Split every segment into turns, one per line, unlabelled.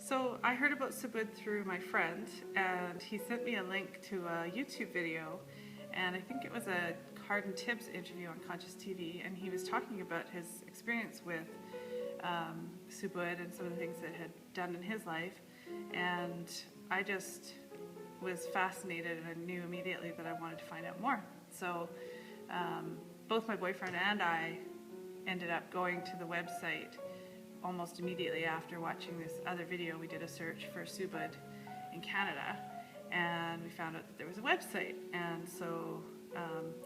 So I heard about Subud through my friend, and he sent me a link to a YouTube video, and I think it was a Card and Tibbs interview on Conscious TV, and he was talking about his experience with Subud and some of the things that had done in his life, and I just was fascinated, and I knew immediately that I wanted to find out more. So both my boyfriend and I ended up going to the website almost immediately after watching this other video. We did a search for Subud in Canada, and we found out that there was a website, and so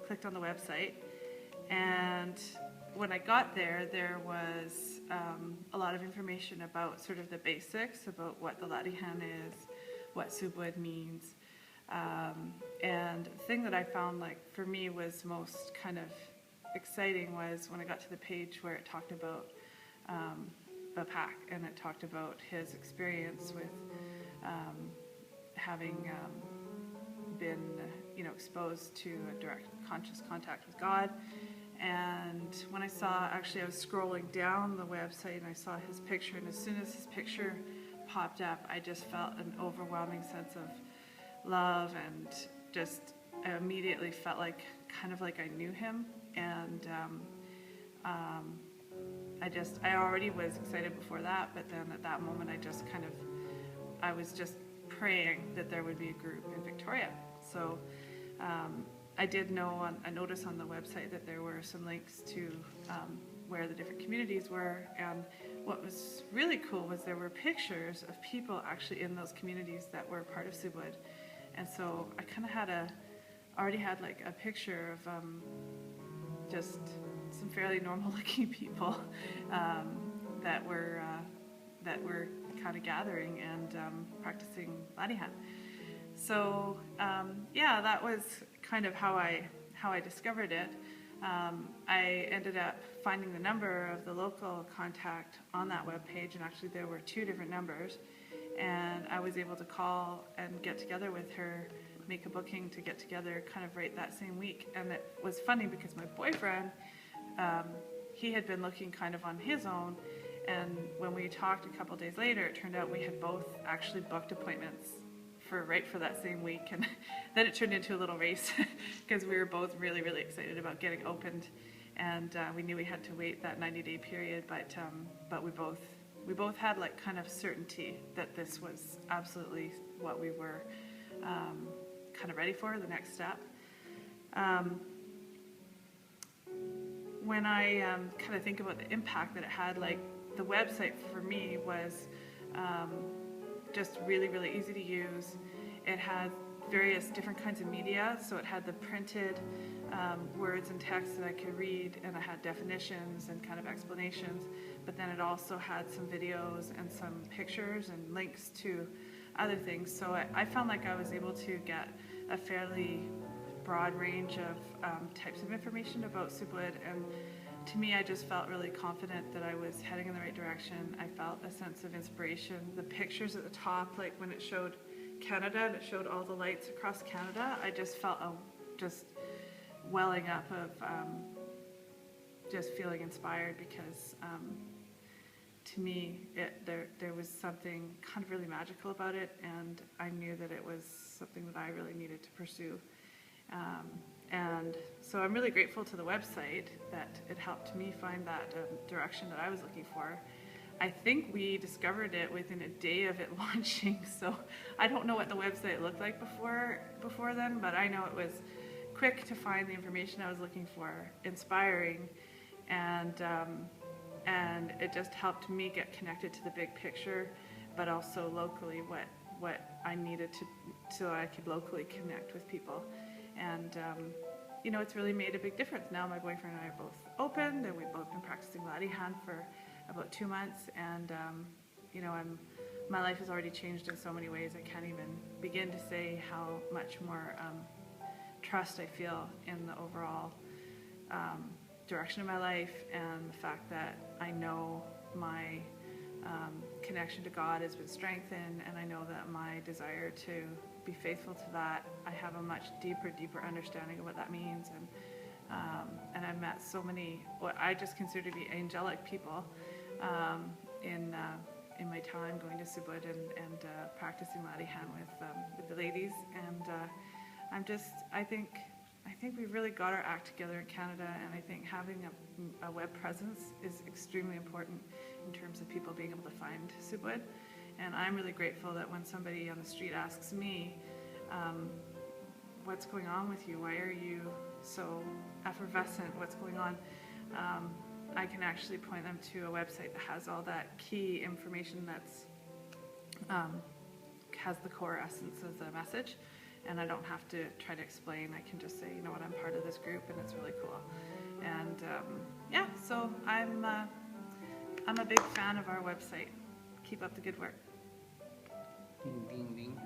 clicked on the website, and when I got there, there was a lot of information about sort of the basics, about what the Latihan is, what Subud means, and the thing that I found, like, for me was most kind of exciting was when I got to the page where it talked about Bapak, and it talked about his experience with having been, exposed to a direct conscious contact with God. And when I saw, actually I was scrolling down the website and I saw his picture, and as soon as his picture popped up, I just felt an overwhelming sense of love, and just I immediately felt like, kind of like I knew him. And I already was excited before that, but then at that moment I was just praying that there would be a group in Victoria. So I did notice on the website that there were some links to where the different communities were, and what was really cool was there were pictures of people actually in those communities that were part of Subud. And so I kind of already had like a picture of just some fairly normal looking people that were kind of gathering and practicing Latihan. So yeah, that was kind of how I discovered it. I ended up finding the number of the local contact on that webpage, and actually there were 2 different numbers, and I was able to call and get together with her, make a booking to get together kind of right that same week. And it was funny because my boyfriend, he had been looking kind of on his own, and when we talked a couple days later, it turned out we had both actually booked appointments for that same week, and then it turned into a little race because we were both really, really excited about getting opened, and we knew we had to wait that 90-day period, but we both had like kind of certainty that this was absolutely what we were kind of ready for, the next step. When I kind of think about the impact that it had, like the website for me was just really, really easy to use. It had various different kinds of media, so it had the printed words and text that I could read, and I had definitions and kind of explanations, but then it also had some videos and some pictures and links to other things. So I found like I was able to get a fairly broad range of types of information about Subud, and to me I just felt really confident that I was heading in the right direction. I felt a sense of inspiration. The pictures at the top, like when it showed Canada and it showed all the lights across Canada, I just felt just welling up of just feeling inspired, because to me there was something kind of really magical about it, and I knew that it was something that I really needed to pursue. And so I'm really grateful to the website that it helped me find that direction that I was looking for. I think we discovered it within a day of it launching, so I don't know what the website looked like before then, but I know it was quick to find the information I was looking for, inspiring, and it just helped me get connected to the big picture, but also locally what I needed to, so I could locally connect with people. And it's really made a big difference. Now my boyfriend and I are both opened, and we've both been practicing Latihan for about 2 months, and my life has already changed in so many ways. I can't even begin to say how much more trust I feel in the overall direction of my life, and the fact that I know my connection to God has been strengthened, and I know that my desire to be faithful to that, I have a much deeper understanding of what that means, and I've met so many what I just consider to be angelic people in in my time going to Subud and practicing Laddie Hand with the ladies. And I think we've really got our act together in Canada, and I think having a web presence is extremely important in terms of people being able to find Subud. And I'm really grateful that when somebody on the street asks me, what's going on with you? Why are you so effervescent? What's going on? I can actually point them to a website that has all that key information that's has the core essence of the message, and I don't have to try to explain. I can just say, you know what, I'm part of this group, and it's really cool. And yeah, so I'm a big fan of our website. Keep up the good work.
Ding, ding, ding.